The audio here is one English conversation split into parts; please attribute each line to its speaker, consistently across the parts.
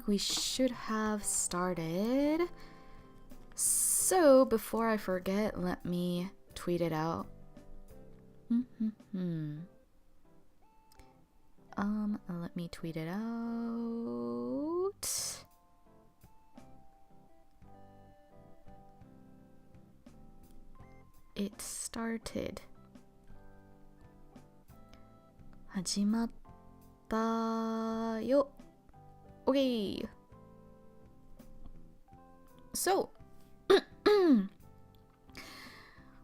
Speaker 1: think we should have started. So before I forget, let me tweet it out. Let me tweet it out. It started. 始まったよ。Okay. So,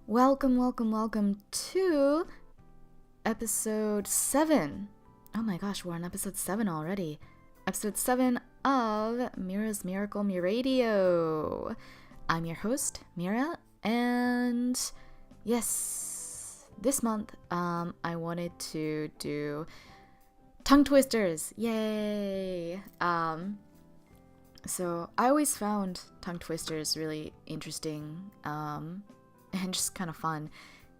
Speaker 1: welcome to episode 7. Oh my gosh, we're on episode 7 already. Episode 7 of Mira's Miracle MIRAdio. I'm your host, Mira, and yes, this month I wanted to do tongue twisters. Yay! So I always found tongue twisters really interesting and just kind of fun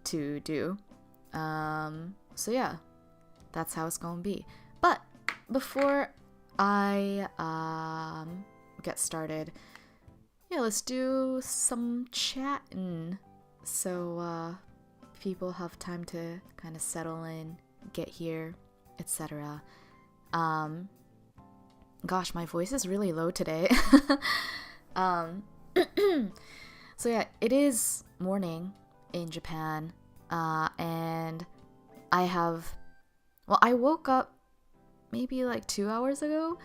Speaker 1: to do. So yeah, that's how it's gonna be. But before I get started, yeah, let's do some chatting so people have time to kind of settle in, get here, etc. Gosh, my voice is really low today. So yeah, it is morning in Japan, and I woke up maybe like 2 hours ago,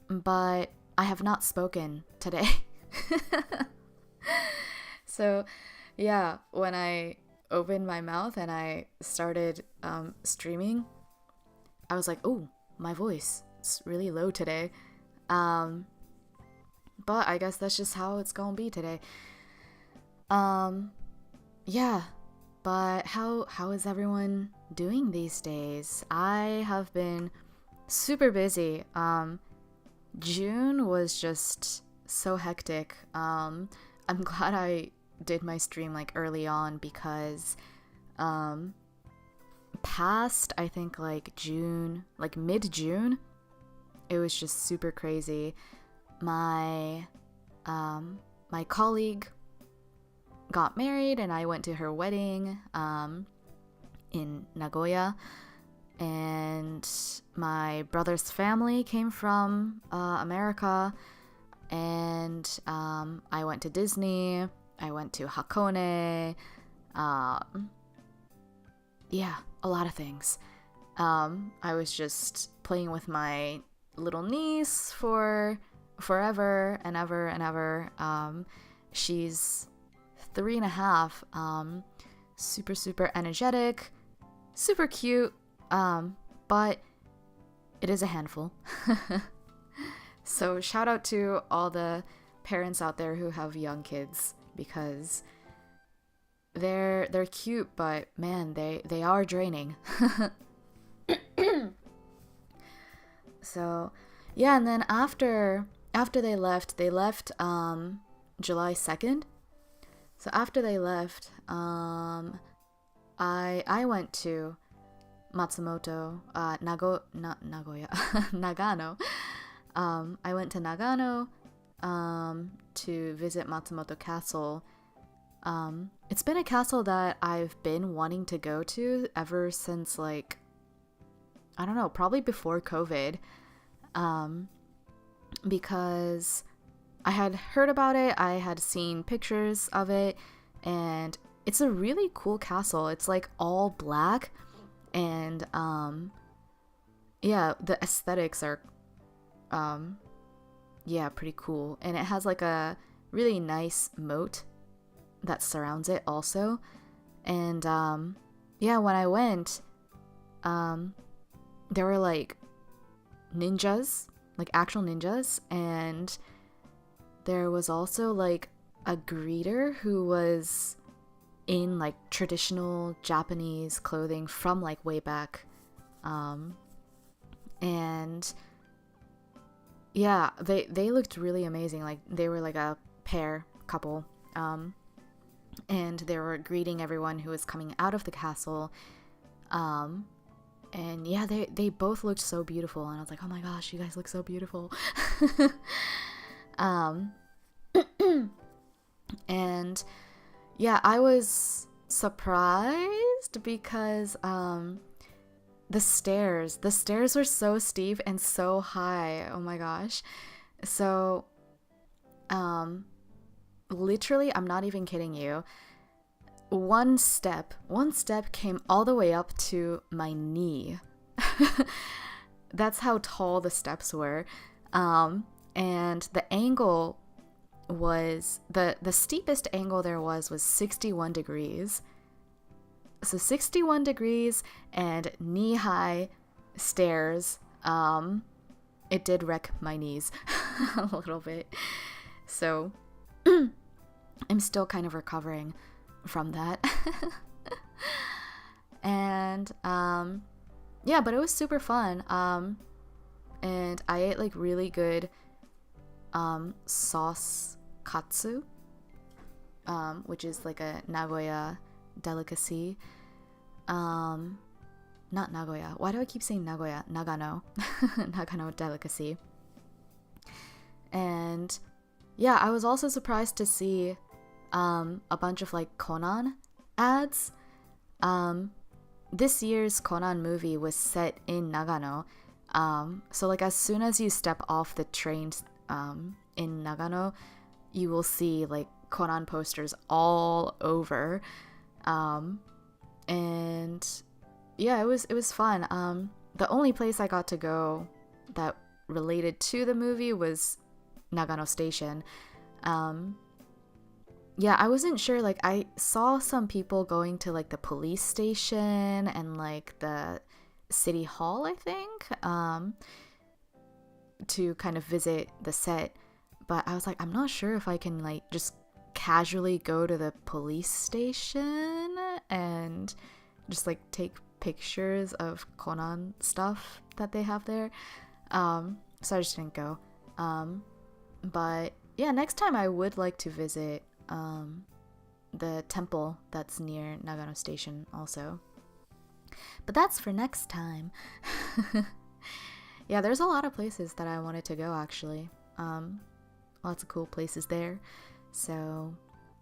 Speaker 1: but I have not spoken today. So yeah, when I opened my mouth and I started streaming, I was like, oh, my voice, it's really low today. But I guess that's just how it's gonna be today. Yeah, but how is everyone doing these days? I have been super busy. June was just so hectic. I'm glad I did my stream like early on because past I think like June, like mid-June, it was just super crazy. My colleague got married and I went to her wedding in Nagoya, and my brother's family came from America, and I went to Disney, I went to Hakone, yeah, a lot of things. I was just playing with my little niece for forever and ever and ever. She's 3.5, super energetic, super cute, but it is a handful. So shout out to all the parents out there who have young kids, because they're cute, but man, they are draining. So yeah, and then after they left July 2nd. So after they left, I went to Matsumoto, Nagoya, Nagano. I went to Nagano to visit Matsumoto Castle. It's been a castle that I've been wanting to go to ever since, like, I don't know, probably before COVID, because I had heard about it, I had seen pictures of it, and it's a really cool castle. It's like all black, and yeah, the aesthetics are yeah, pretty cool, and it has like a really nice moat that surrounds it also. And yeah, when I went, there were like ninjas, like actual ninjas, and there was also like a greeter who was in like traditional Japanese clothing from like way back, and yeah, they looked really amazing. Like they were like a couple, and they were greeting everyone who was coming out of the castle, And yeah, they both looked so beautiful, and I was like, oh my gosh, you guys look so beautiful. And yeah, I was surprised because the stairs were so steep and so high. Oh my gosh. So literally, I'm not even kidding you, one step came all the way up to my knee. That's how tall the steps were. And the angle was, the steepest angle there was 61 degrees. So 61 degrees and knee-high stairs. It did wreck my knees a little bit. So I'm still kind of recovering from that. And yeah, but it was super fun. And I ate like really good sauce katsu, which is like a Nagoya delicacy. Not Nagoya. Why do I keep saying Nagoya? Nagano. Nagano delicacy. And yeah, I was also surprised to see a bunch of like Conan ads. This year's Conan movie was set in Nagano. So like as soon as you step off the train in Nagano, you will see like Conan posters all over. And yeah, it was fun. The only place I got to go that related to the movie was Nagano Station. Yeah, I wasn't sure, like I saw some people going to like the police station and like the city hall, I think, to kind of visit the set, but I was like, I'm not sure if I can like just casually go to the police station and just like take pictures of Conan stuff that they have there. So I just didn't go. But yeah, next time I would like to visit the temple that's near Nagano Station also. But that's for next time. Yeah, there's a lot of places that I wanted to go actually. Lots of cool places there. So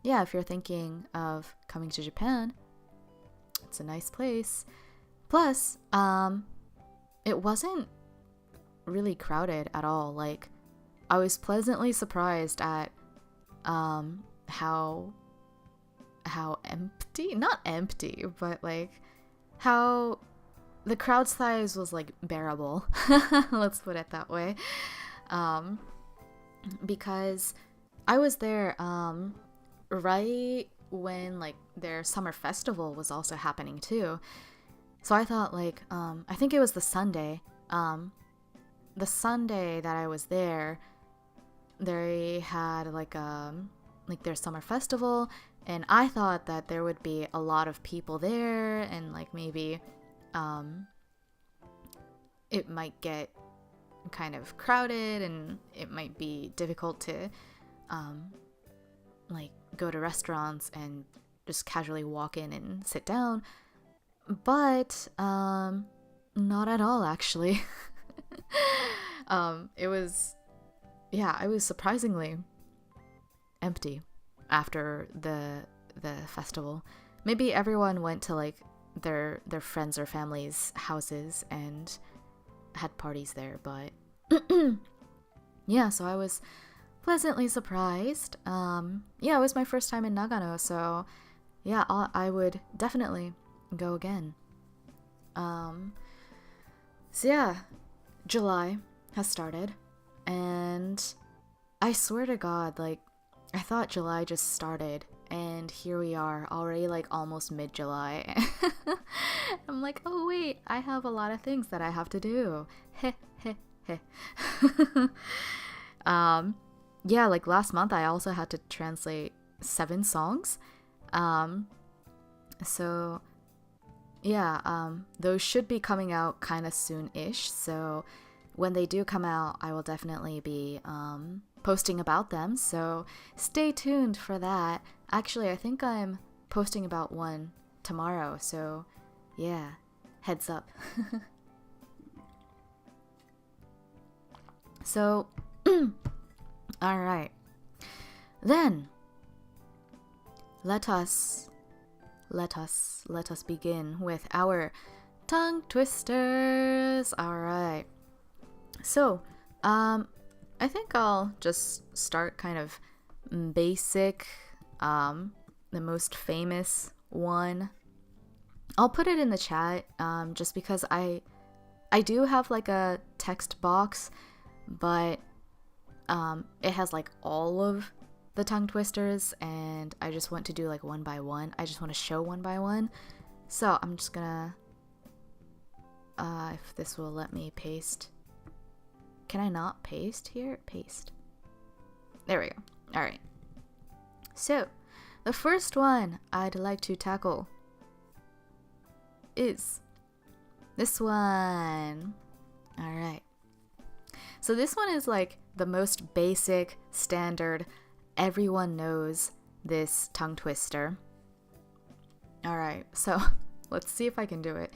Speaker 1: yeah, if you're thinking of coming to Japan, it's a nice place. Plus, it wasn't really crowded at all. Like, I was pleasantly surprised at how empty, not empty, but like how the crowd size was like bearable. Let's put it that way. Because I was there right when like their summer festival was also happening too. So I thought like I think it was the Sunday that I was there, they had like their summer festival, and I thought that there would be a lot of people there and like maybe it might get kind of crowded and it might be difficult to like go to restaurants and just casually walk in and sit down, but not at all actually. It was surprisingly empty after the festival. Maybe everyone went to like their friends or family's houses and had parties there, but yeah, so I was pleasantly surprised. Yeah, it was my first time in Nagano, so yeah, I would definitely go again. So yeah, July has started, and I swear to God, like, I thought July just started, and here we are, already like almost mid-July. I'm like, oh wait, I have a lot of things that I have to do. Heh, heh, heh. Yeah, like last month I also had to translate 7 songs. So yeah, those should be coming out kind of soon-ish, so when they do come out, I will definitely be posting about them, so stay tuned for that. Actually, I think I'm posting about one tomorrow, so yeah, heads up. So, alright. Then, let us begin with our tongue twisters. Alright. So, I think I'll just start kind of basic, the most famous one. I'll put it in the chat, just because I do have like a text box, but it has like all of the tongue twisters, and I just want to do like one by one. I just want to show one by one. So I'm just gonna, if this will let me paste. Can I not paste here? Paste. There we go. Alright. So, the first one I'd like to tackle is this one. Alright. So this one is like the most basic, standard, everyone knows this tongue twister. Alright, so let's see if I can do it.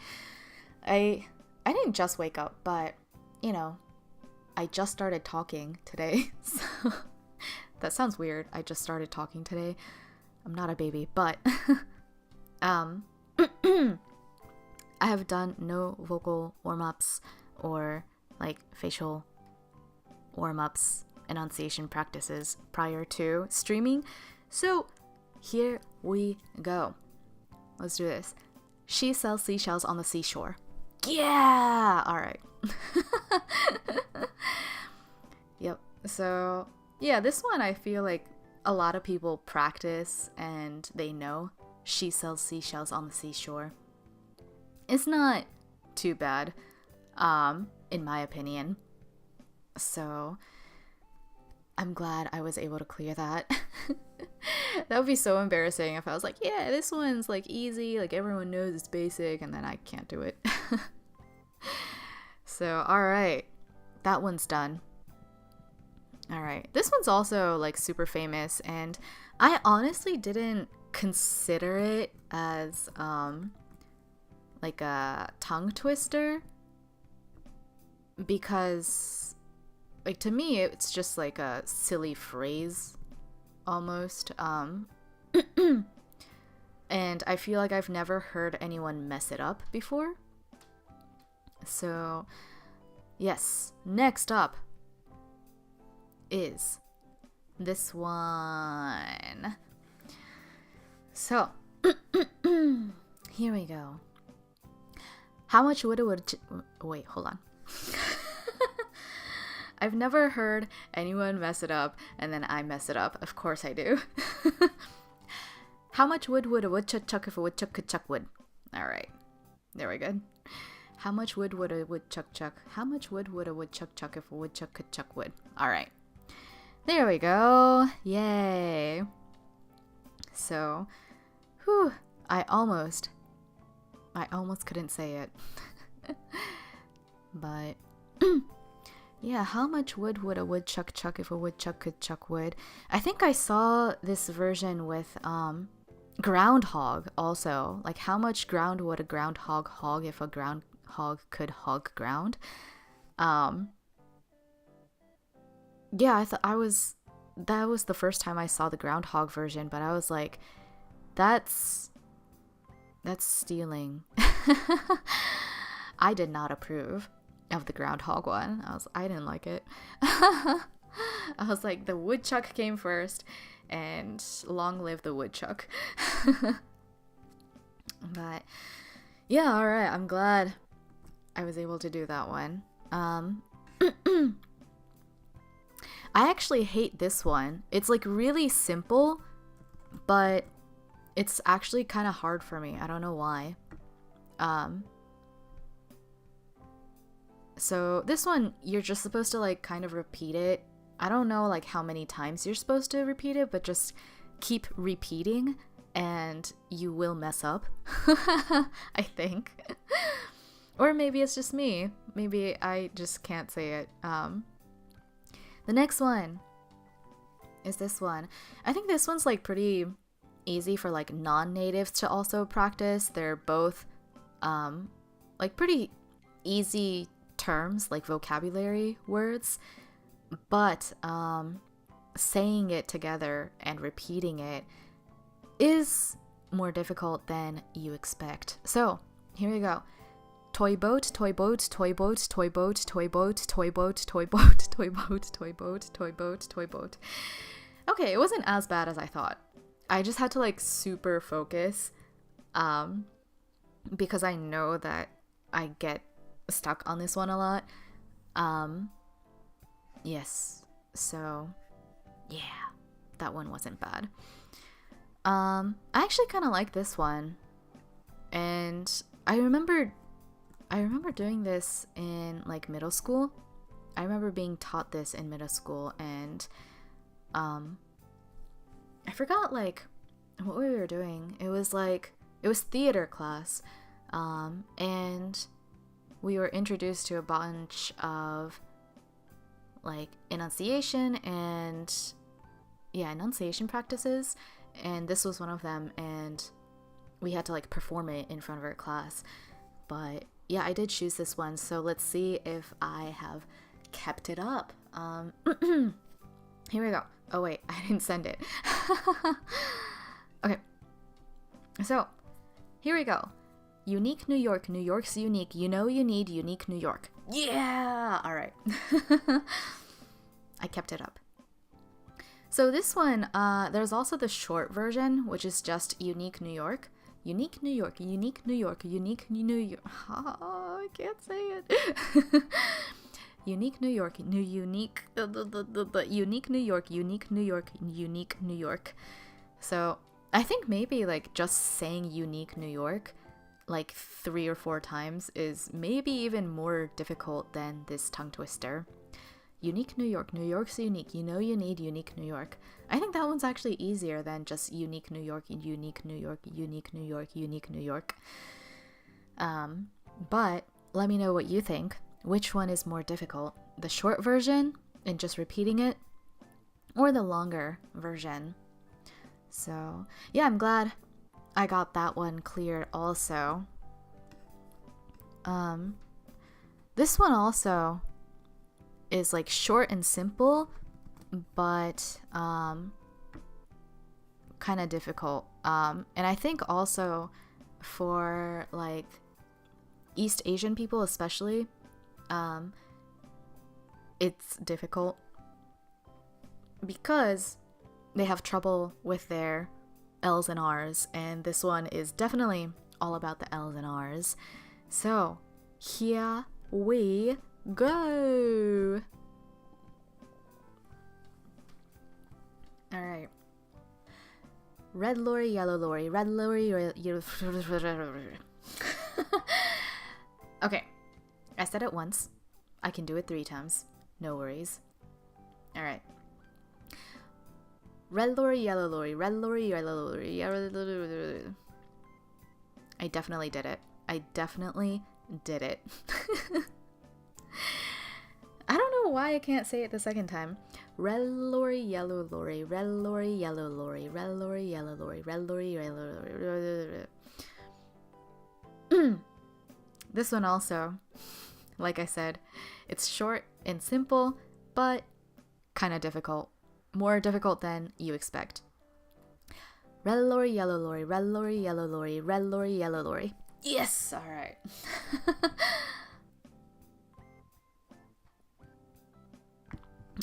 Speaker 1: I didn't just wake up, but, you know, I just started talking today, so that sounds weird. I just started talking today. I'm not a baby, but I have done no vocal warm-ups or like facial warm-ups, enunciation practices prior to streaming. So here we go. Let's do this. She sells seashells on the seashore. Yeah! Alright. Yep. So, yeah, this one I feel like a lot of people practice and they know. She sells seashells on the seashore. It's not too bad, in my opinion. So, I'm glad I was able to clear that. That would be so embarrassing if I was like, yeah, this one's like easy, like everyone knows it's basic, and then I can't do it. So, alright. That one's done. Alright. This one's also like super famous, and I honestly didn't consider it as like a tongue twister, because like to me it's just like a silly phrase almost, and I feel like I've never heard anyone mess it up before. So yes, next up is this one. So here we go. How much would wait, hold on. I've never heard anyone mess it up and then I mess it up. Of course I do. How much wood would a woodchuck chuck if a woodchuck could chuck wood? Alright. There we go. How much wood would a woodchuck chuck? How much wood would a woodchuck chuck if a woodchuck could chuck wood? Alright. There we go. Yay. So, whew, I almost couldn't say it. But, yeah, how much wood would a woodchuck chuck if a woodchuck could chuck wood? I think I saw this version with, groundhog also. Like, how much ground would a groundhog hog if a groundhog could hog ground? Yeah, that was the first time I saw the groundhog version, but I was like, that's stealing. I did not approve of the groundhog one. I didn't like it. I was like, the woodchuck came first, and long live the woodchuck. But yeah, alright, I'm glad I was able to do that one. I actually hate this one. It's like really simple, but it's actually kind of hard for me. I don't know why. So this one, you're just supposed to like kind of repeat it. I don't know like how many times you're supposed to repeat it, but just keep repeating and you will mess up. I think. Or maybe it's just me. Maybe I just can't say it. The next one is this one. I think this one's like pretty easy for like non-natives to also practice. They're both like pretty easy terms, like vocabulary words, but saying it together and repeating it is more difficult than you expect. So here we go. Toy boat, toy boat, toy boat, toy boat, toy boat, toy boat, toy boat, toy boat, toy boat, toy boat, toy boat. Okay, it wasn't as bad as I thought. I just had to like super focus because I know that I get stuck on this one a lot. Yes. So, yeah. That one wasn't bad. I actually kind of like this one. And I remember doing this in like middle school. I remember being taught this in middle school, and I forgot like what we were doing. It was theater class, and we were introduced to a bunch of like enunciation practices, and this was one of them, and we had to like perform it in front of our class. But yeah, I did choose this one, so let's see if I have kept it up. Here we go. Oh wait, I didn't send it. Okay, so here we go. Unique New York. New York's unique. You know you need unique New York. Yeah! Alright. I kept it up. So this one, there's also the short version, which is just unique New York. Unique New York, unique New York, unique New York. Oh, I can't say it. Unique New York, unique New York, unique New York, unique New York. So I think maybe like just saying unique New York like 3 or 4 times is maybe even more difficult than this tongue twister. Unique New York. New York's unique. You know you need unique New York. I think that one's actually easier than just unique New York, unique New York, unique New York, unique New York. But let me know what you think. Which one is more difficult? The short version and just repeating it, or the longer version? So yeah, I'm glad I got that one cleared also. This one also is like short and simple, but kind of difficult. And I think also for like East Asian people especially, it's difficult because they have trouble with their L's and R's, and this one is definitely all about the L's and R's. So here we go. All right. Red lorry, yellow lorry, red lorry, yellow. Okay, I said it once. I can do it 3 times. No worries. All right. Red lorry, yellow lorry, red lorry, yellow lorry, yellow lorry. I definitely did it. I definitely did it. I don't know why I can't say it the second time. Red lorry, yellow lorry, red lorry, yellow lorry, red lorry, yellow lorry, red lorry, yellow lorry. This one also, like I said, it's short and simple, but kind of difficult. More difficult than you expect. Red lorry, yellow lorry, red lorry, yellow lorry, red lorry, yellow lorry. Yes! Alright.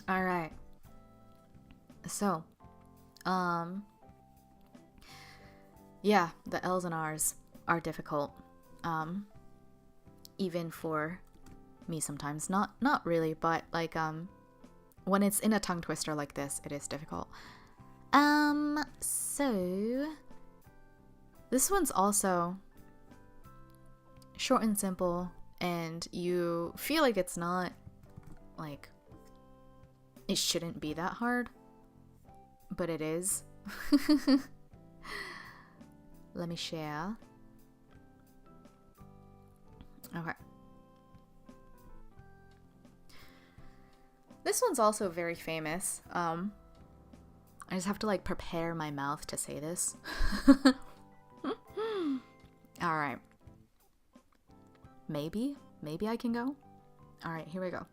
Speaker 1: Alright. So, yeah, the L's and R's are difficult. Even for me sometimes. Not really, but like, when it's in a tongue twister like this, it is difficult. So this one's also short and simple, and you feel like it's not like it shouldn't be that hard, but it is. Let me share. Okay. This one's also very famous. I just have to like prepare my mouth to say this. Alright. Maybe I can go. Alright, here we go.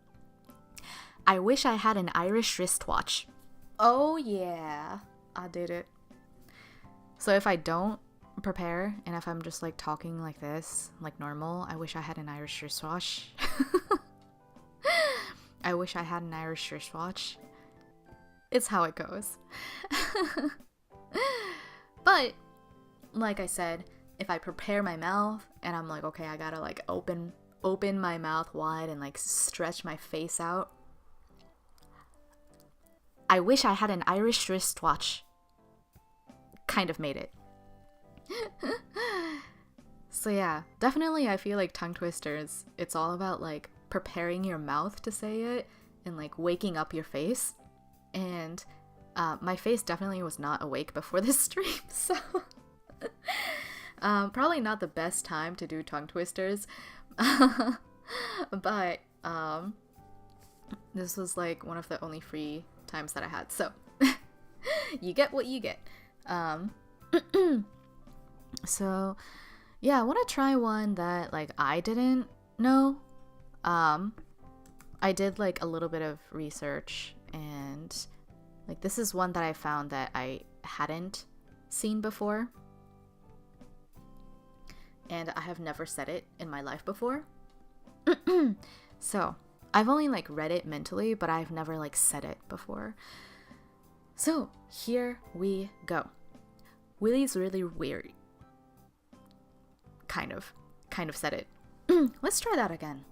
Speaker 1: I wish I had an Irish wristwatch. Oh yeah, I did it. So if I don't prepare and if I'm just like talking like this, like normal, I wish I had an Irish wristwatch. I wish I had an Irish wristwatch. It's how it goes. But like I said, if I prepare my mouth and I'm like, okay, I gotta like open my mouth wide and like stretch my face out. I wish I had an Irish wristwatch. Kind of made it. So yeah, definitely I feel like tongue twisters, it's all about like preparing your mouth to say it and like waking up your face. And my face definitely was not awake before this stream, so probably not the best time to do tongue twisters. But this was like one of the only free times that I had, so you get what you get. So yeah, I want to try one that like I didn't know. I did like a little bit of research, and like this is one that I found that I hadn't seen before, and I have never said it in my life before. So I've only like read it mentally, but I've never like said it before. So here we go. Willie's really weary. Kind of said it. Let's try that again.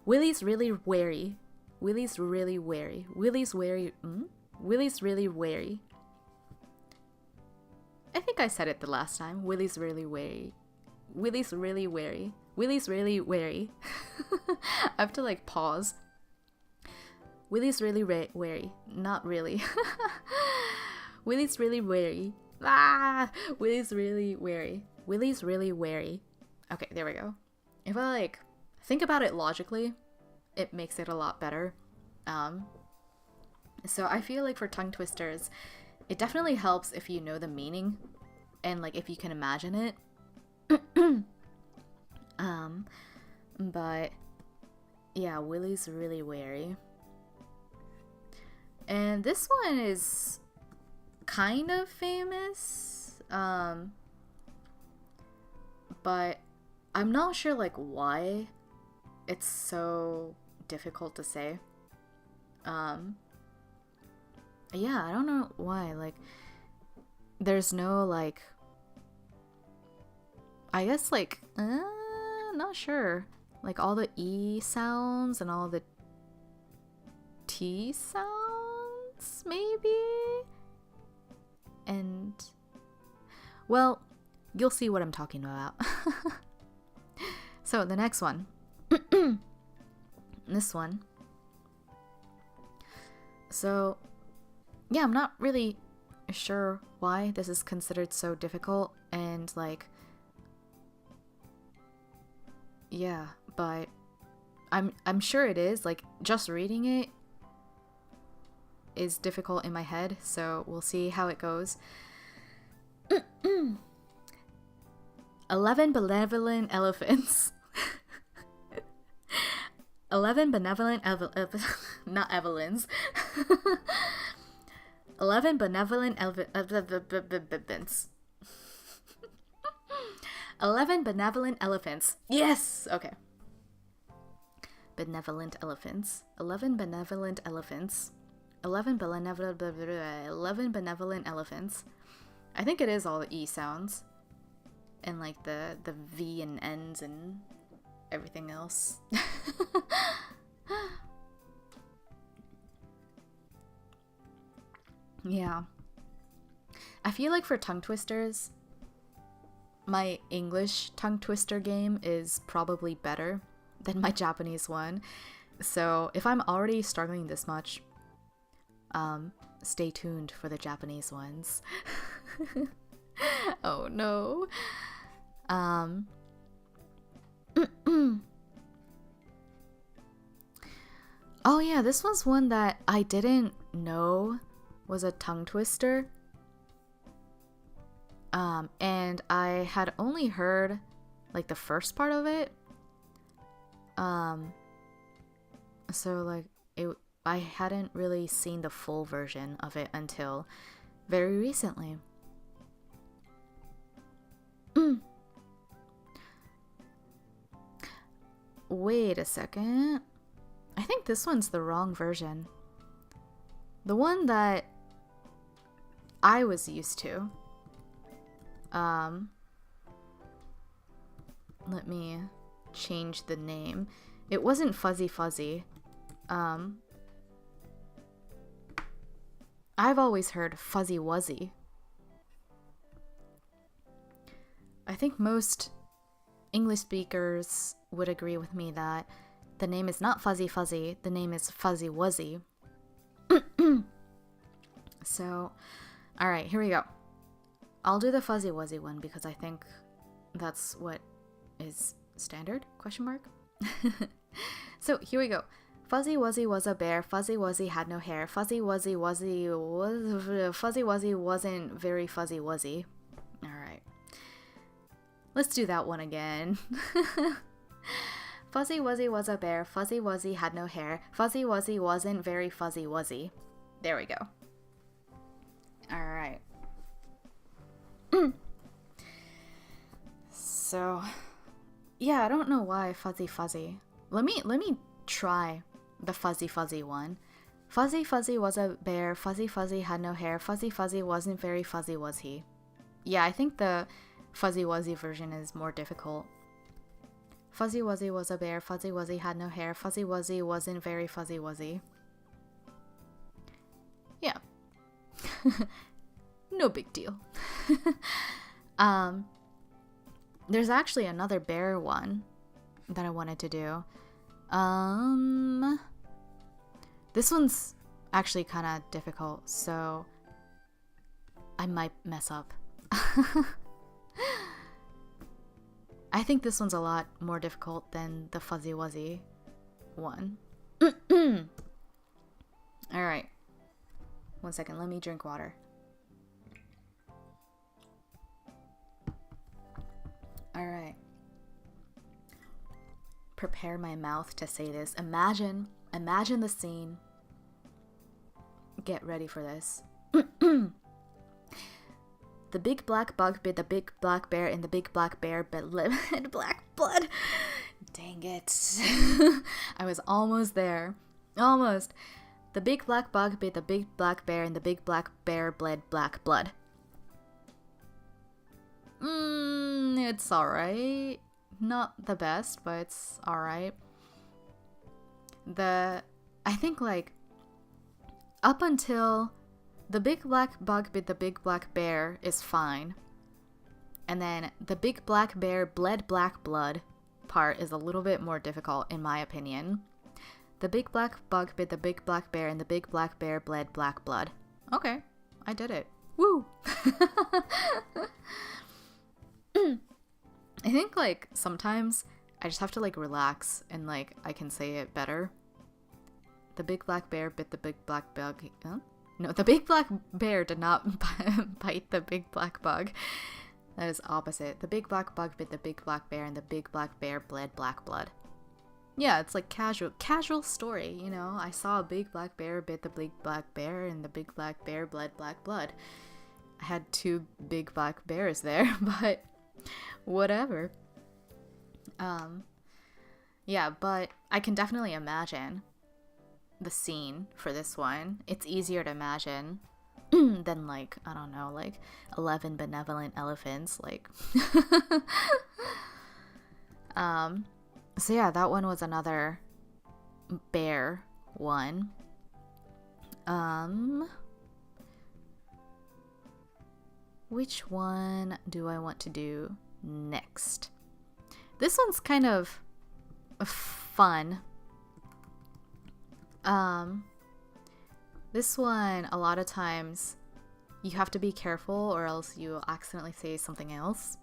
Speaker 1: Willie's really wary. Willie's really wary. Willie's wary. Willie's really wary. I think I said it the last time. Willie's really wary. Willie's really wary. Willie's really wary. I have to like pause. Willie's really wary. Not really. Willie's really wary. Ah! Willie's really wary. Willie's really wary. Okay, there we go. If I like think about it logically, it makes it a lot better. So I feel like for tongue twisters, it definitely helps if you know the meaning and like if you can imagine it. But yeah, Willie's really wary. And this one is kind of famous, but I'm not sure like why it's so difficult to say. Yeah, I don't know why, like there's no like, I guess like not sure, like all the E sounds and all the T sounds maybe, and well, you'll see what I'm talking about. So the next one. This one. So yeah, I'm not really sure why this is considered so difficult, and like yeah, but I'm sure it is, like just reading it is difficult in my head, so we'll see how it goes. 11 benevolent elephants. 11 benevolent not Evelyns. 11 benevolent elephants. 11 benevolent elephants. Yes! Okay. Benevolent elephants. 11 benevolent elephants. 11 benevolent elephants. I think it is all the E sounds. And like the V and N's and everything else. Yeah. I feel like for tongue twisters, my English tongue twister game is probably better than my Japanese one. So if I'm already struggling this much, stay tuned for the Japanese ones. Oh no. Oh yeah, this was one that I didn't know was a tongue twister. And I had only heard like the first part of it, So like I hadn't really seen the full version of it until very recently. Wait a second. I think this one's the wrong version. The one that I was used to. Let me change the name. It wasn't Fuzzy Fuzzy. I've always heard Fuzzy Wuzzy. I think most English speakers would agree with me that the name is not Fuzzy Fuzzy, the name is Fuzzy Wuzzy. So, alright, here we go. I'll do the Fuzzy Wuzzy one because I think that's what is standard, question mark? So, here we go. Fuzzy Wuzzy was a bear, Fuzzy Wuzzy had no hair, Fuzzy Wuzzy wasn't very fuzzy wuzzy. Alright. Let's do that one again. Fuzzy Wuzzy was a bear, Fuzzy Wuzzy had no hair, Fuzzy Wuzzy wasn't very fuzzy wuzzy. There we go. Alright. So, yeah, I don't know why Fuzzy Fuzzy. Let me try the Fuzzy Fuzzy one. Fuzzy Fuzzy was a bear, Fuzzy Fuzzy had no hair, Fuzzy Fuzzy wasn't very fuzzy was he. Yeah, I think the Fuzzy Wuzzy version is more difficult. Fuzzy Wuzzy was a bear, Fuzzy Wuzzy had no hair, Fuzzy Wuzzy wasn't very fuzzy wuzzy. Yeah. No big deal. There's actually another bear one that I wanted to do. This one's actually kind of difficult, so I might mess up. I think this one's a lot more difficult than the Fuzzy Wuzzy one. Alright. 1 second, let me drink water. Alright. Prepare my mouth to say this. Imagine the scene. Get ready for this. The big black bug bit the big black bear and the big black bear bit black blood. Dang it. I was almost there. Almost. The big black bug bit the big black bear and the big black bear bled black blood. It's alright. Not the best, but it's alright. I think like up until the big black bug bit the big black bear is fine. And then the big black bear bled black blood part is a little bit more difficult in my opinion. The big black bug bit the big black bear and the big black bear bled black blood. Okay, I did it. Woo! I think like sometimes I just have to like relax and like I can say it better. The big black bear bit the big black bug. Huh? No, the big black bear did not bite the big black bug. That is opposite. The big black bug bit the big black bear and the big black bear bled black blood. Yeah, it's like casual story, you know. I saw a big black bear bit the big black bear and the big black bear bled black blood. I had two big black bears there, but whatever. Yeah, but I can definitely imagine the scene for this one. It's easier to imagine than like, I don't know, like 11 benevolent elephants, like. So yeah, that one was another bear one. Which one do I want to do next? This one's kind of fun. This one, a lot of times, you have to be careful or else you accidentally say something else.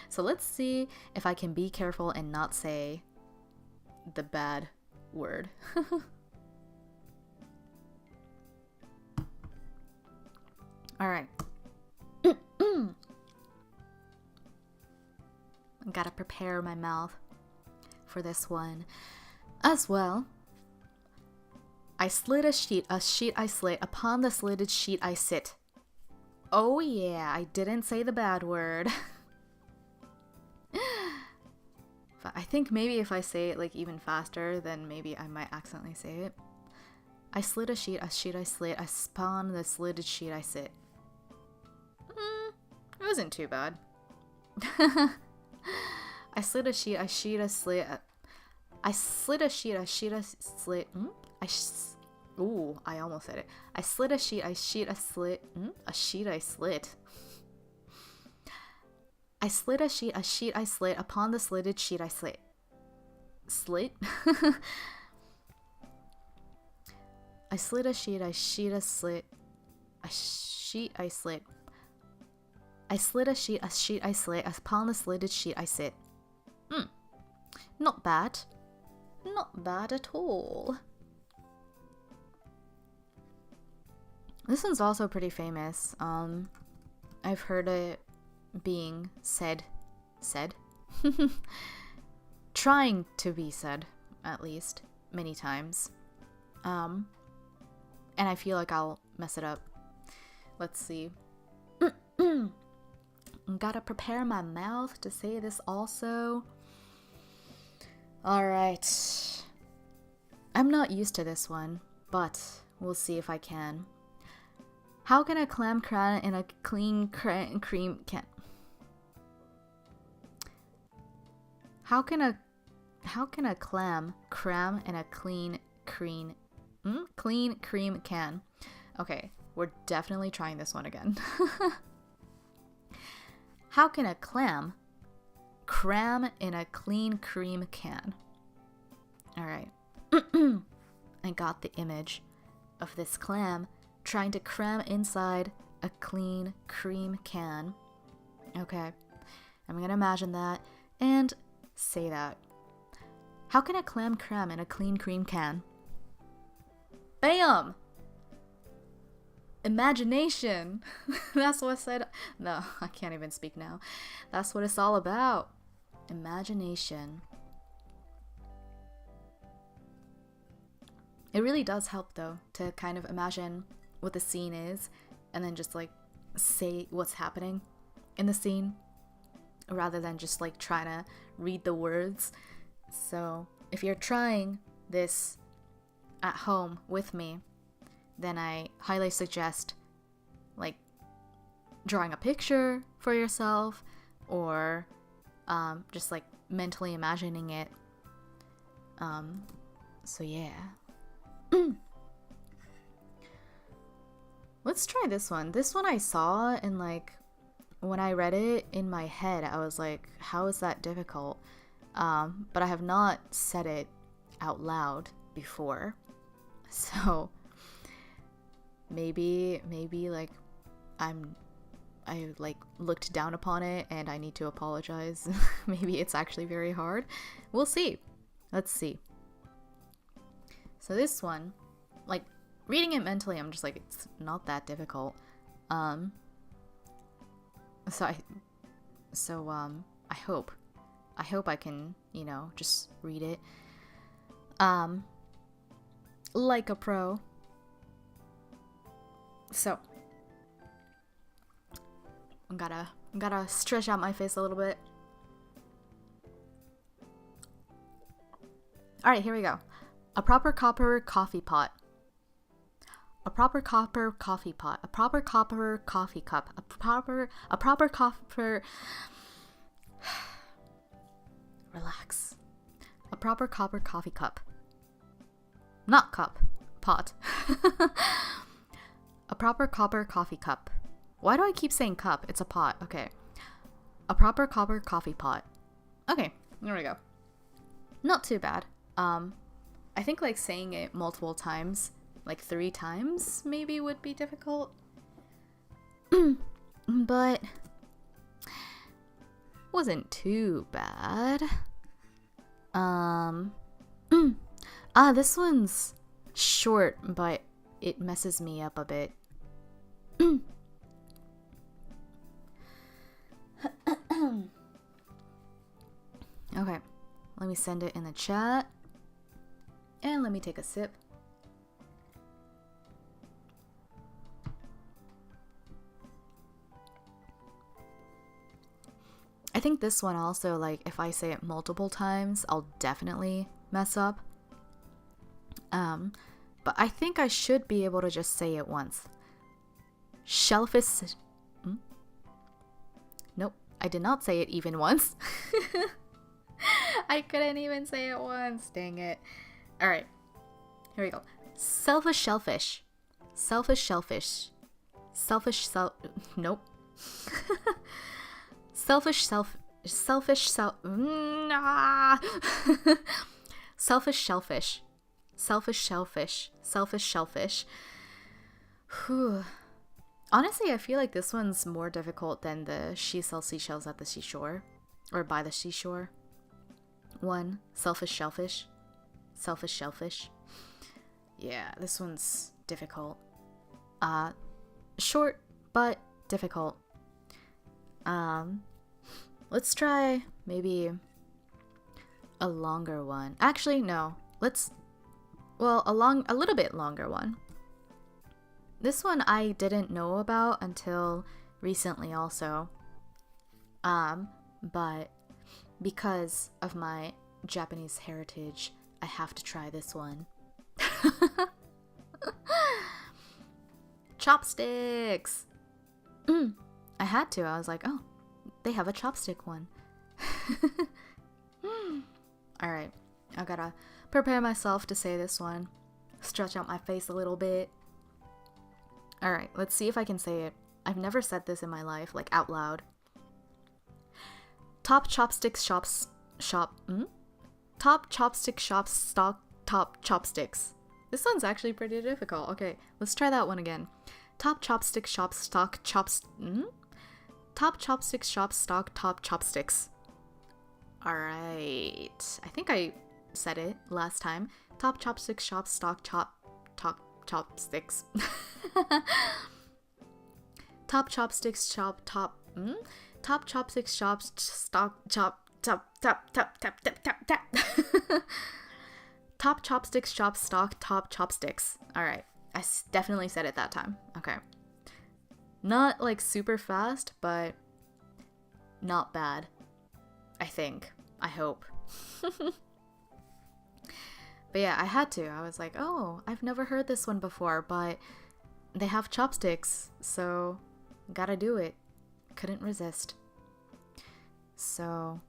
Speaker 1: So let's see if I can be careful and not say the bad word. Alright. Gotta prepare my mouth for this one as well. I slid a sheet I slit, upon the slitted sheet I sit. Oh yeah, I didn't say the bad word. But I think maybe if I say it like even faster, then maybe I might accidentally say it. I slid a sheet I slit, upon the slitted sheet I sit. It wasn't too bad. I slid a sheet I slit. I slid a sheet I slit. Ooh, I almost said it. I slid a sheet I slit. A sheet I slit. I slid a sheet I slit, upon the slitted sheet I slit. Slit? I slid a sheet I slit. A sheet I slit. I slid a sheet I slit, upon the slitted sheet I sit. Not bad. Not bad at all. This one's also pretty famous. I've heard it being said. Trying to be said, at least, many times. And I feel like I'll mess it up. Let's see. Gotta prepare my mouth to say this also. Alright. I'm not used to this one, but we'll see if I can. How can a clam cram in a clean cream can? How can a clam cram in a clean cream can? Okay, we're definitely trying this one again. How can a clam cram in a clean cream can? Alright. I got the image of this clam trying to cram inside a clean cream can. Okay. I'm gonna imagine that and say that. How can a clam cram in a clean cream can? Bam! Imagination. That's what I said. No, I can't even speak now. That's what it's all about. Imagination. It really does help though to kind of imagine what the scene is and then just like say what's happening in the scene rather than just like trying to read the words. So if you're trying this at home with me, then I highly suggest like drawing a picture for yourself or just like mentally imagining it. So yeah. Let's try this one. This one I saw and like when I read it in my head, I was like, how is that difficult? But I have not said it out loud before. So maybe like I like looked down upon it and I need to apologize. Maybe it's actually very hard. We'll see. Let's see. So this one, like reading it mentally, I'm just like, it's not that difficult. I hope I can, you know, just read it like a pro. So I'm gotta stretch out my face a little bit. Alright, here we go. A proper copper coffee pot. A proper copper coffee pot. A proper copper coffee cup. A proper copper... Relax. A proper copper coffee cup. Not cup. Pot. A proper copper coffee cup. Why do I keep saying cup? It's a pot. Okay. A proper copper coffee pot. Okay, there we go. Not too bad. I think like saying it multiple times, like 3 times maybe would be difficult. But wasn't too bad. This one's short, but it messes me up a bit. Okay. let me send it in the chat. And let me take a sip. I think this one also, like, if I say it multiple times, I'll definitely mess up. But I think I should be able to just say it once. Shellfish. Nope, I did not say it even once. I couldn't even say it once. Dang it. All right, here we go. Selfish shellfish. Selfish shellfish. Selfish nope. Selfish selfish shellfish. Selfish shellfish. Selfish shellfish. Whew. Honestly, I feel like this one's more difficult than the she sells seashells at the seashore. Or by the seashore. One, selfish shellfish. Selfish shellfish. Yeah, this one's difficult. Short, but difficult. Let's try maybe a longer one. Actually, no. A little bit longer one. This one I didn't know about until recently also. But because of my Japanese heritage, I have to try this one. Chopsticks! I had to. I was like, oh, they have a chopstick one. Alright, I gotta prepare myself to say this one. Stretch out my face a little bit. Alright, let's see if I can say it. I've never said this in my life, like out loud. Top chopstick shops shop. Top chopstick shops stock top chopsticks. This one's actually pretty difficult. Okay, let's try that one again. Top chopstick shops stock Top chopstick shops stock top chopsticks. Alright. I think I said it last time. Top chopstick shops stock chopsticks. Top chopsticks shop top Top chopsticks shops stock top chopsticks shop stock top chopsticks. Alright. I definitely said it that time. Okay. Not like super fast, but not bad. I think. I hope. But yeah, I had to. I was like, oh, I've never heard this one before, but they have chopsticks, so gotta do it. Couldn't resist. So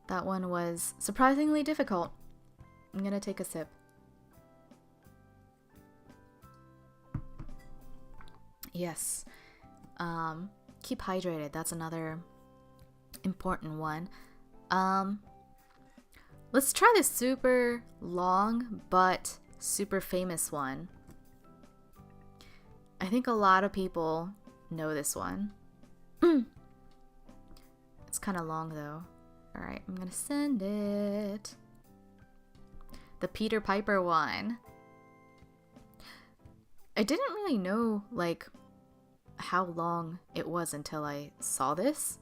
Speaker 1: that one was surprisingly difficult. I'm gonna take a sip. Yes. Keep hydrated. That's another important one. Let's try this super long but super famous one. I think a lot of people know this one. It's kind of long though. Alright, I'm gonna send it. The Peter Piper one. I didn't really know, like, how long it was until I saw this.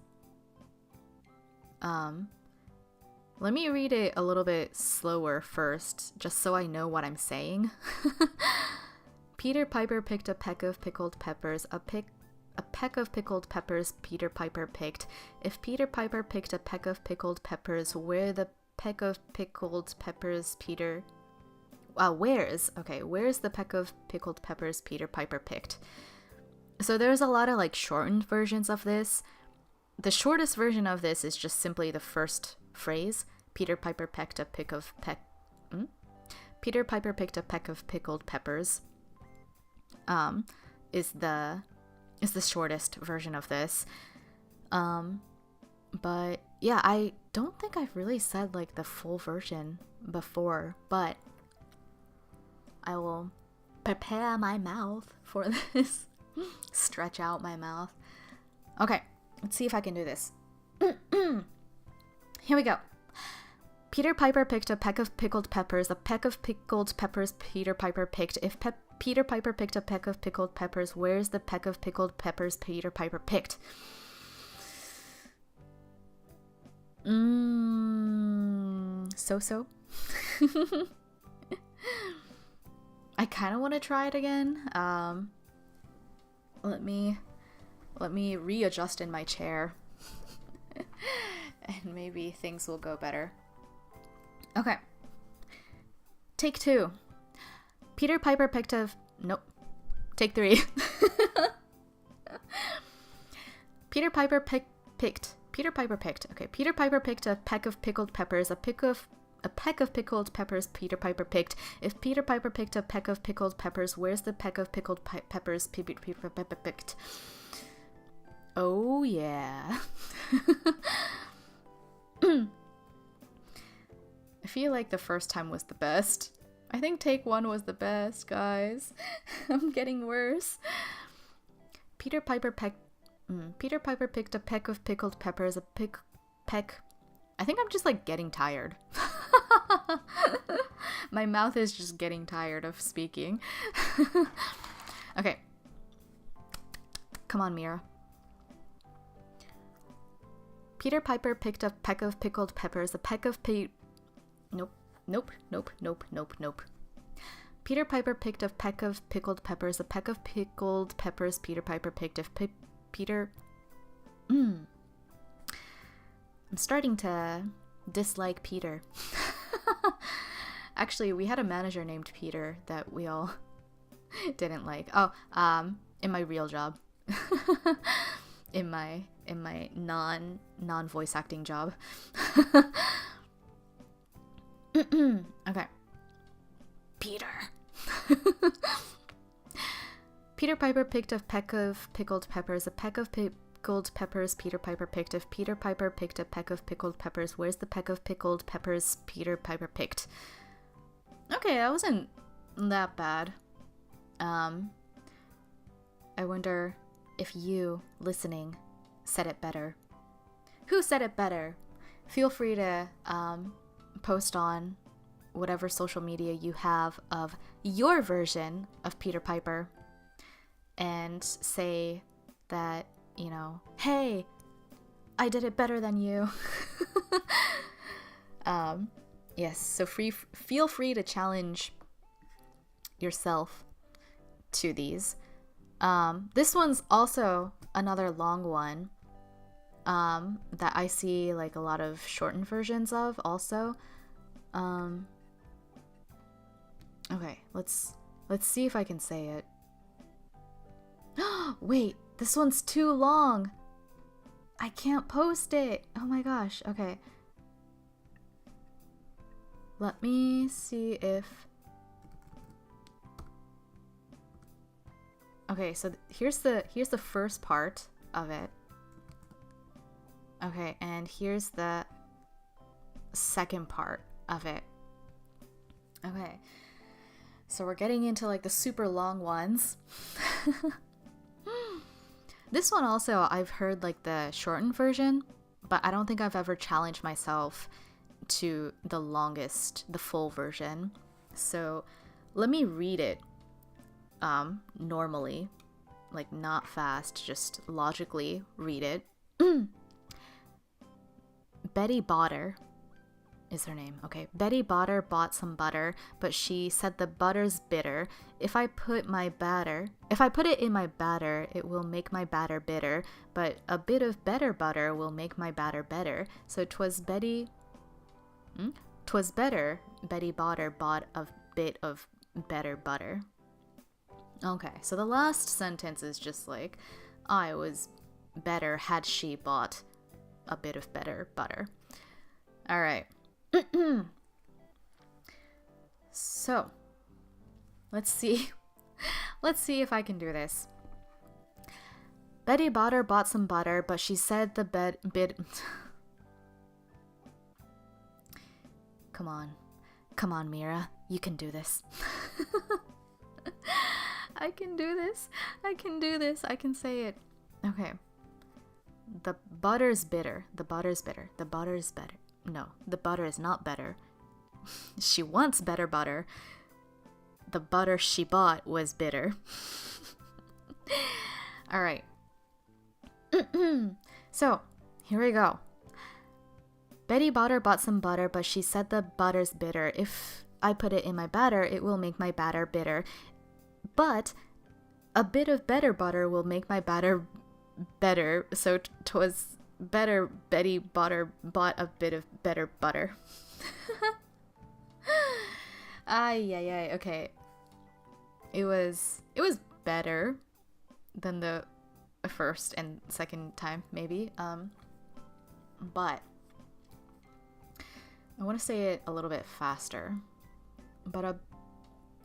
Speaker 1: Let me read it a little bit slower first, just so I know what I'm saying. Peter Piper picked a peck of pickled peppers. A peck of pickled peppers Peter Piper picked. If Peter Piper picked a peck of pickled peppers, where's the peck of pickled peppers Peter... where's the peck of pickled peppers Peter Piper picked? So there's a lot of like shortened versions of this. The shortest version of this is just simply the first phrase. Peter Piper picked a peck of Peter Piper picked a peck of pickled peppers. Is the shortest version of this. But yeah, I don't think I've really said like the full version before, but I will prepare my mouth for this. Stretch out my mouth. Okay, let's see if I can do this. Here we go. Peter Piper picked a peck of pickled peppers. A peck of pickled peppers Peter Piper picked. If Peter Piper picked a peck of pickled peppers, where's the peck of pickled peppers Peter Piper picked? so-so. I kind of want to try it again. Let me readjust in my chair. And maybe things will go better. Okay. Take 2. Peter Piper picked a... Nope. Take 3. Peter Piper picked... Okay, Peter Piper picked a peck of pickled peppers. A peck of pickled peppers Peter Piper picked. If Peter Piper picked a peck of pickled peppers, where's the peck of pickled peppers Peter Piper picked? Oh yeah. I feel like the first time was the best. I think take 1 was the best, guys. I'm getting worse. Peter Piper picked a peck of pickled peppers. A peck. I think I'm just like getting tired. My mouth is just getting tired of speaking. Okay. Come on, Mira. Peter Piper picked a peck of pickled peppers. A peck of Nope. Peter Piper picked a peck of pickled peppers. A peck of pickled peppers Peter Piper picked. If Peter... I'm starting to dislike Peter. Actually, we had a manager named Peter that we all didn't like. Oh, in my real job. in my non-voice acting job. Okay. Peter. Peter Piper picked a peck of pickled peppers. A peck of pickled peppers Peter Piper picked. If Peter Piper picked a peck of pickled peppers, where's the peck of pickled peppers Peter Piper picked? Okay, that wasn't that bad. I wonder if you, listening, said it better. Who said it better? Feel free to post on whatever social media you have of your version of Peter Piper and say that, you know, hey, I did it better than you. Yes, so feel free to challenge yourself to these. This one's also another long one that I see like a lot of shortened versions of also. Okay, let's see if I can say it. Wait, this one's too long. I can't post it. Oh my gosh. Okay. Let me see if... Okay, so here's the first part of it. Okay, and here's the second part of it. Okay. So we're getting into like the super long ones. This one also, I've heard like the shortened version, but I don't think I've ever challenged myself to the longest, the full version. So let me read it normally, like not fast, just logically read it. Betty Botter is her name. Okay. Betty Botter bought some butter, but she said the butter's bitter. If I put it in my batter, it will make my batter bitter, but a bit of better butter will make my batter better. So 'twas better Betty Botter bought a bit of better butter. Okay, so the last sentence is just like, I was better had she bought a bit of better butter. All right. So, let's see if I can do this. Betty Botter bought some butter, but she said the bit... Come on, Mira. You can do this. I can do this. I can say it. Okay. The butter's bitter. The butter's bitter. The butter's better. No, the butter is not better. She wants better butter. The butter she bought was bitter. All right. So, here we go. Betty Botter bought some butter, but she said the butter's bitter. If I put it in my batter, it will make my batter bitter. But a bit of better butter will make my batter better. So 'twas better Betty Botter bought a bit of better butter. Ay, okay. It was better than the first and second time, maybe. But I want to say it a little bit faster. But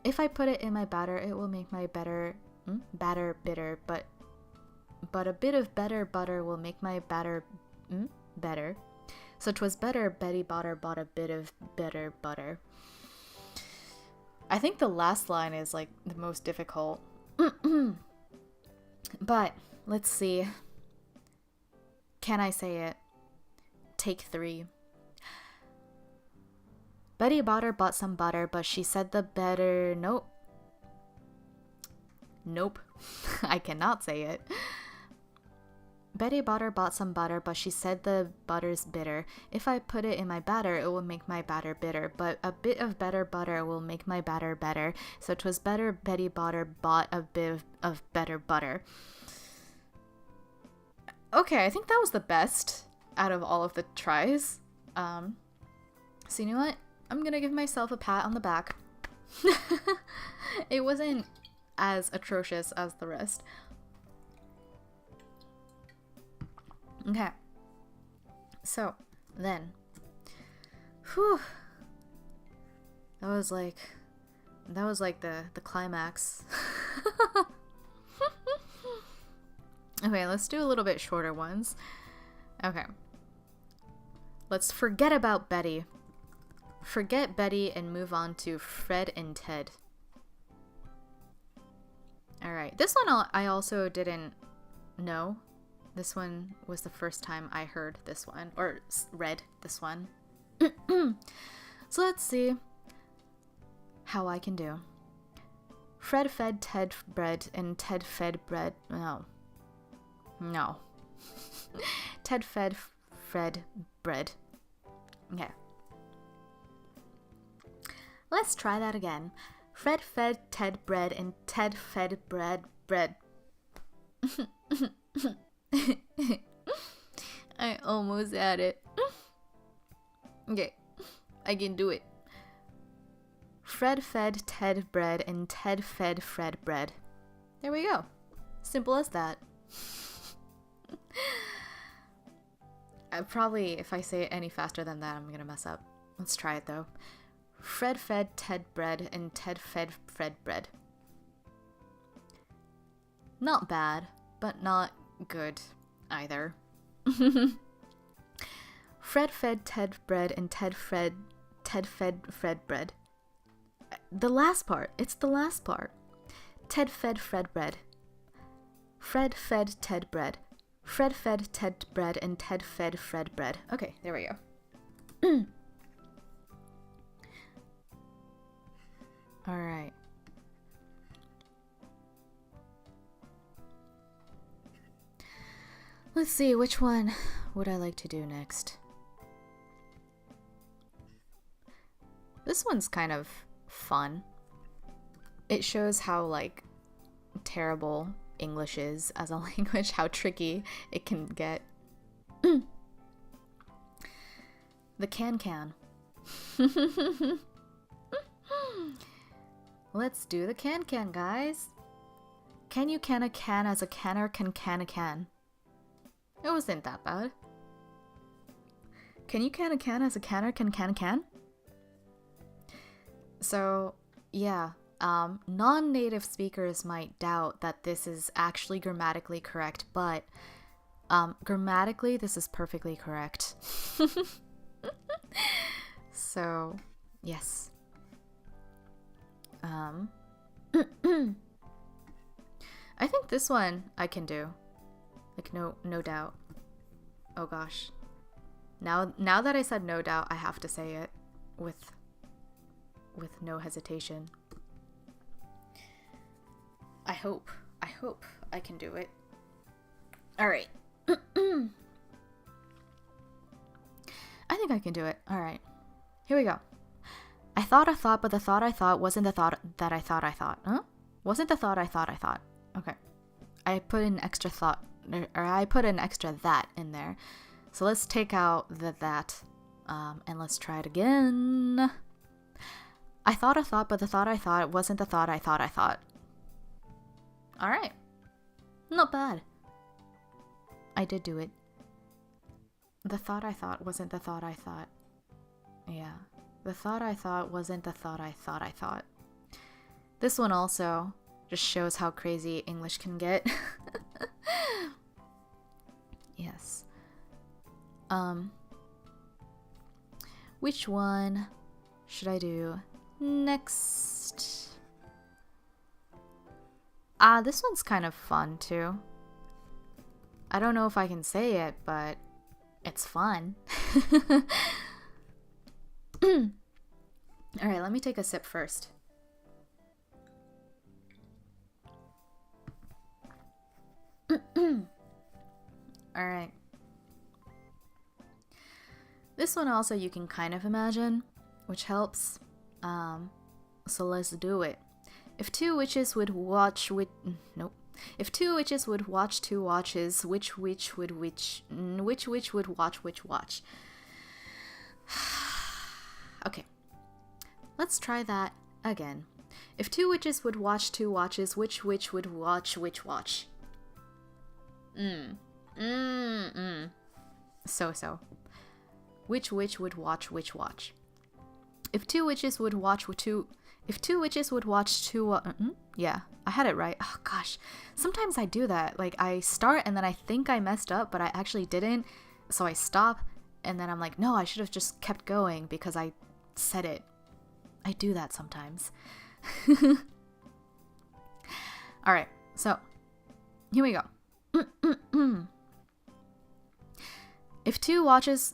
Speaker 1: if I put it in my batter, it will make my batter bitter. But a bit of better butter will make my batter better. So 'twas better Betty Botter bought a bit of better butter. I think the last line is like the most difficult. But let's see. Can I say it? Take 3. Betty Botter bought some butter, but she said the better... Nope. I cannot say it. Betty Botter bought some butter, but she said the butter's bitter. If I put it in my batter, it will make my batter bitter. But a bit of better butter will make my batter better. So 'twas better Betty Botter bought a bit of better butter. Okay, I think that was the best out of all of the tries. So you know what? I'm gonna give myself a pat on the back. It wasn't as atrocious as the rest. Okay. So, then. Whew. That was like the climax. Okay, let's do a little bit shorter ones. Okay. Let's forget about Betty. Forget Betty and move on to Fred and Ted. Alright, this one I also didn't know. This one was the first time I heard this one, or read this one. So let's see how I can do. Fred fed Ted bread and Ted fed bread. No. Ted fed Fred bread. Okay. Let's try that again. Fred fed Ted bread and Ted fed bread. I almost had it. Okay, I can do it. Fred fed Ted bread and Ted fed Fred bread. There we go. Simple as that. Probably, if I say it any faster than that, I'm gonna mess up. Let's try it though. Fred fed Ted bread and Ted fed Fred bread. Not bad, but not good either. Fred fed Ted bread and Ted fed Fred bread. The last part. It's the last part. Ted fed Fred bread. Fred fed Ted bread. Fred fed Ted bread and Ted fed Fred bread. Okay, there we go. Alright. Let's see, which one would I like to do next? This one's kind of fun. It shows how, like, terrible English is as a language, how tricky it can get. The can. Let's do the can, guys. Can you can a can as a canner can a can? It wasn't that bad. Can you can a can as a canner can a can? So, yeah. Non-native speakers might doubt that this is actually grammatically correct, but grammatically this is perfectly correct. So, yes. I think this one I can do. Like, no doubt. Oh gosh. Now that I said no doubt, I have to say it with no hesitation. I hope I can do it. All right. I think think I can do it. All right. Here we go. I thought, but the thought I thought wasn't the thought that I thought. Huh? Wasn't the thought I thought. Okay. I put an extra thought, or I put an extra that in there. So let's take out the that, and let's try it again. I thought, but the thought I thought wasn't the thought I thought. All right. Not bad. I did do it. The thought I thought wasn't the thought I thought. Yeah. The thought I thought wasn't the thought I thought. This one also just shows how crazy English can get. Yes. Which one should I do next? This one's kind of fun too. I don't know if I can say it, but it's fun. Alright, let me take a sip first. Alright. This one also you can kind of imagine, which helps. So let's do it. If two witches would watch If two witches would watch two watches, which witch would watch which watch? Okay. Let's try that again. If two witches would watch two watches, which witch would watch which watch? So. Which witch would watch which watch? If two witches would watch two... yeah, I had it right. Oh gosh. Sometimes I do that. Like, I start and then I think I messed up, but I actually didn't. So I stop and then I'm like, no, I should have just kept going because I said it. I do that sometimes. Alright, so here we go. If two witches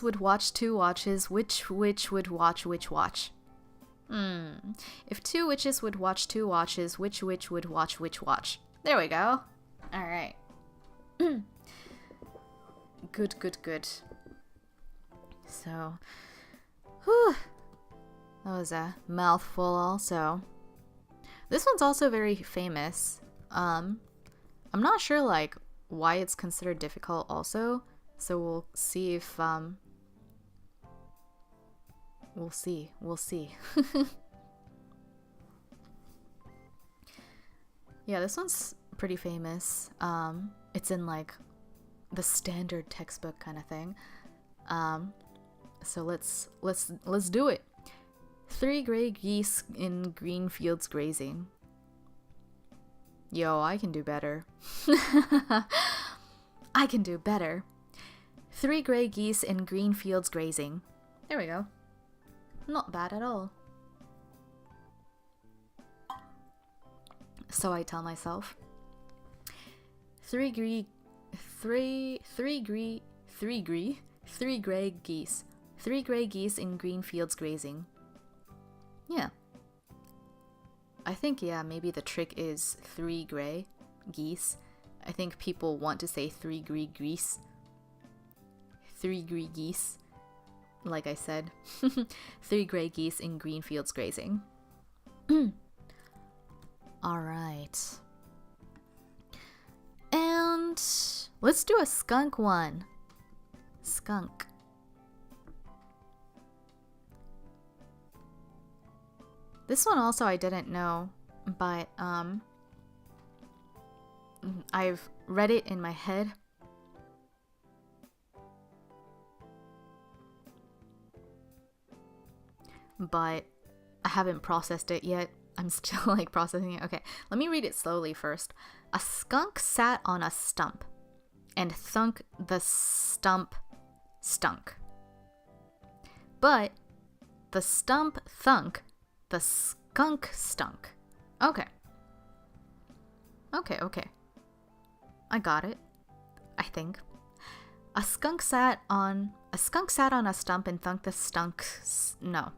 Speaker 1: would watch two watches, which witch would watch which watch? If two witches would watch two watches, which witch would watch which watch? There we go. Alright. Good. So, whew, that was a mouthful also. This one's also very famous. I'm not sure like why it's considered difficult also. So we'll see if we'll see. Yeah, this one's pretty famous. It's in like the standard textbook kind of thing. So let's do it. 3 gray geese in green fields grazing. Yo, I can do better. I can do better. 3 gray geese in green fields grazing. There we go. Not bad at all. So I tell myself. 3 gray geese. 3 gray geese in green fields grazing. Yeah. I think, yeah, maybe the trick is 3 gray geese. I think people want to say 3 gray geese. 3 gray geese. Like I said. 3 gray geese in green fields grazing. Alright. And let's do a skunk one. Skunk. This one also I didn't know, but I've read it in my head. But I haven't processed it yet. I'm still like processing it. Okay, let me read it slowly first. A skunk sat on a stump and thunk the stump stunk. But the stump thunk, the skunk stunk. Okay. I got it. I think. A skunk sat on a stump and thunk the stunk. No.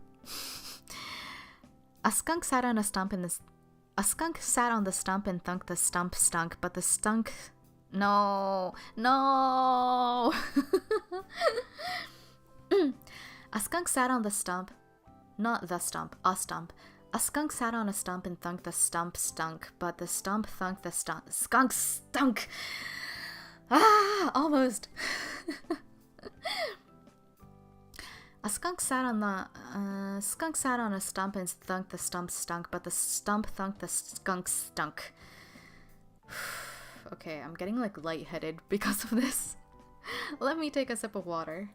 Speaker 1: A skunk sat on the stump and thunk the stump stunk, but the skunk No, no. A skunk sat on the stump. Not the stump, a stump. A skunk sat on a stump and thunk the stump stunk, but the stump thunk the stump. Skunk stunk! Ah, almost. A skunk sat on a stump and thunk the stump stunk, but the stump thunk the skunk stunk. Okay, I'm getting like lightheaded because of this. Let me take a sip of water.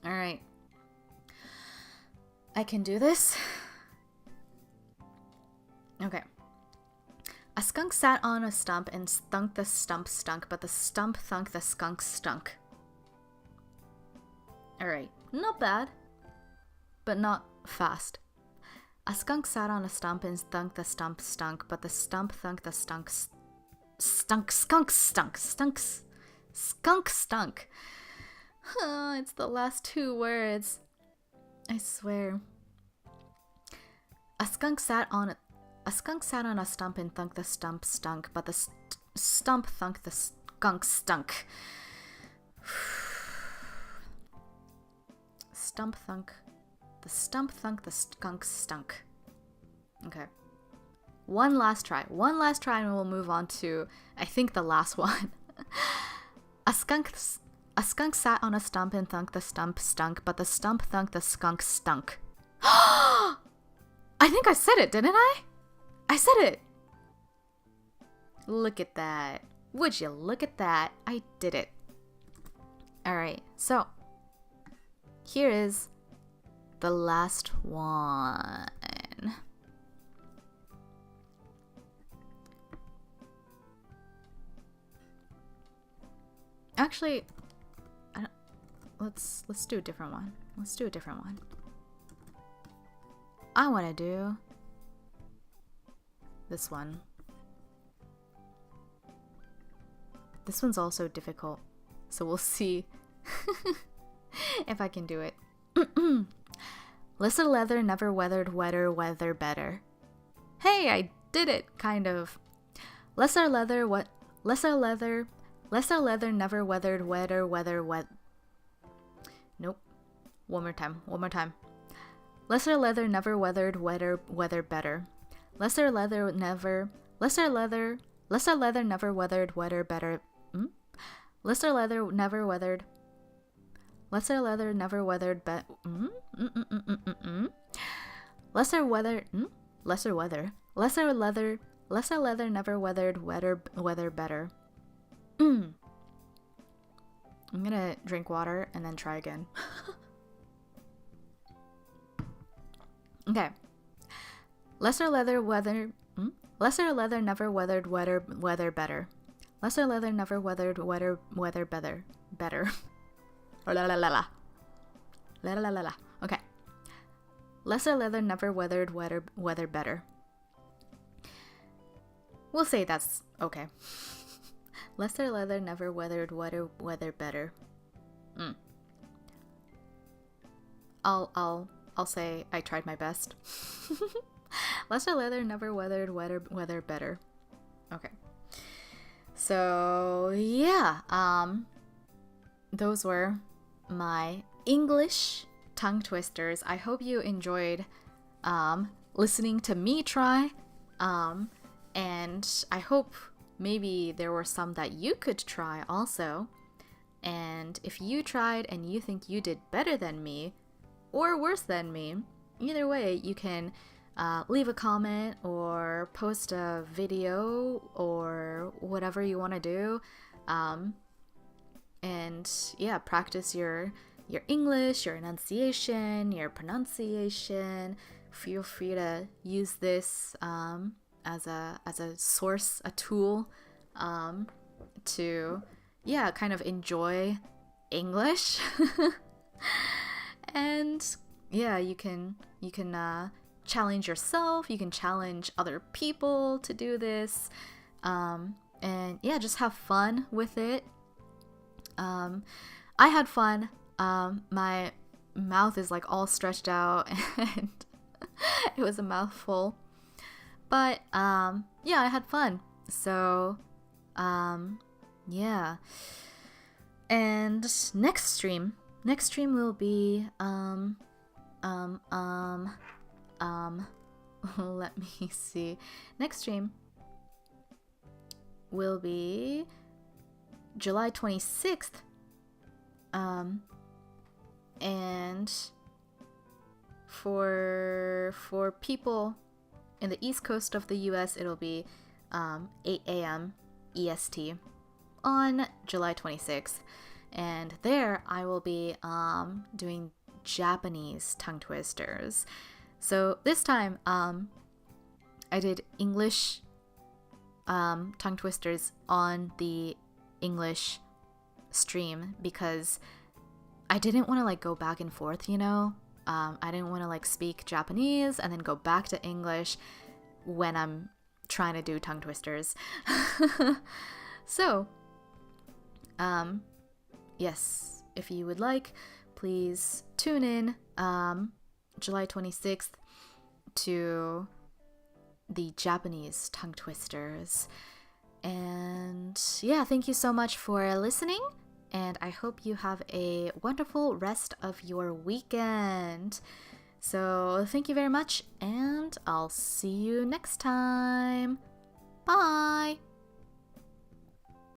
Speaker 1: Alright. I can do this. Okay. A skunk sat on a stump and thunk the stump stunk, but the stump thunk the skunk stunk. Alright, not bad, but not fast. A skunk sat on a stump and thunk the stump stunk, but the stump thunk the skunk stunk. It's the last two words. I swear. A skunk sat on a stump and thunk the stump stunk, but the stump thunk the skunk stunk. The stump thunk the skunk stunk. Okay. One last try and we'll move on to, I think, the last one. A skunk sat on a stump and thunk the stump stunk, but the stump thunk the skunk stunk. I think I said it, didn't I? I said it! Look at that. Would you look at that? I did it. Alright, so here is the last one. Actually, let's do a different one. I want to do this one. This one's also difficult, so we'll see if I can do it. Lesser leather never weathered wetter weather better. Hey, I did it, kind of. Lesser leather never weathered wetter weather wet. Nope. One more time. Lesser leather never weathered wetter weather better. Lesser leather never weathered wetter better. Lesser leather never weathered Lesser leather never weathered Lesser leather never weathered weather better. I'm gonna drink water and then try again. Okay. Lesser leather never weathered weather better. Lesser leather never weathered weather better. La la la la. La la la la. Okay. Lesser leather never weathered weather better. We'll say that's okay. Lesser leather never weathered weather better. I'll say I tried my best. Lesser leather never weathered weather better. Okay. So yeah, those were my English tongue twisters. I hope you enjoyed listening to me try, and I hope maybe there were some that you could try also. And if you tried and you think you did better than me or worse than me, either way, you can leave a comment or post a video or whatever you want to do. And yeah, practice your English, your enunciation, your pronunciation. Feel free to use this as a source, a tool to kind of enjoy English. And yeah, you can challenge yourself, you can challenge other people to do this, and yeah, just have fun with it. I had fun. My mouth is like all stretched out It was a mouthful. But yeah, I had fun. So yeah. And next stream will be let me see. Next stream will be July 26th. And for people in the East Coast of the US, it'll be 8 a.m. EST on July 26th. And there I will be doing Japanese tongue twisters. So this time I did English tongue twisters on the English stream because I didn't want to like go back and forth, you know? I didn't want to like speak Japanese and then go back to English when I'm trying to do tongue twisters. So, yes, if you would like, please tune in July 26th to the Japanese tongue twisters. And yeah, thank you so much for listening. And I hope you have a wonderful rest of your weekend. So thank you very much, and I'll see you next time. Bye!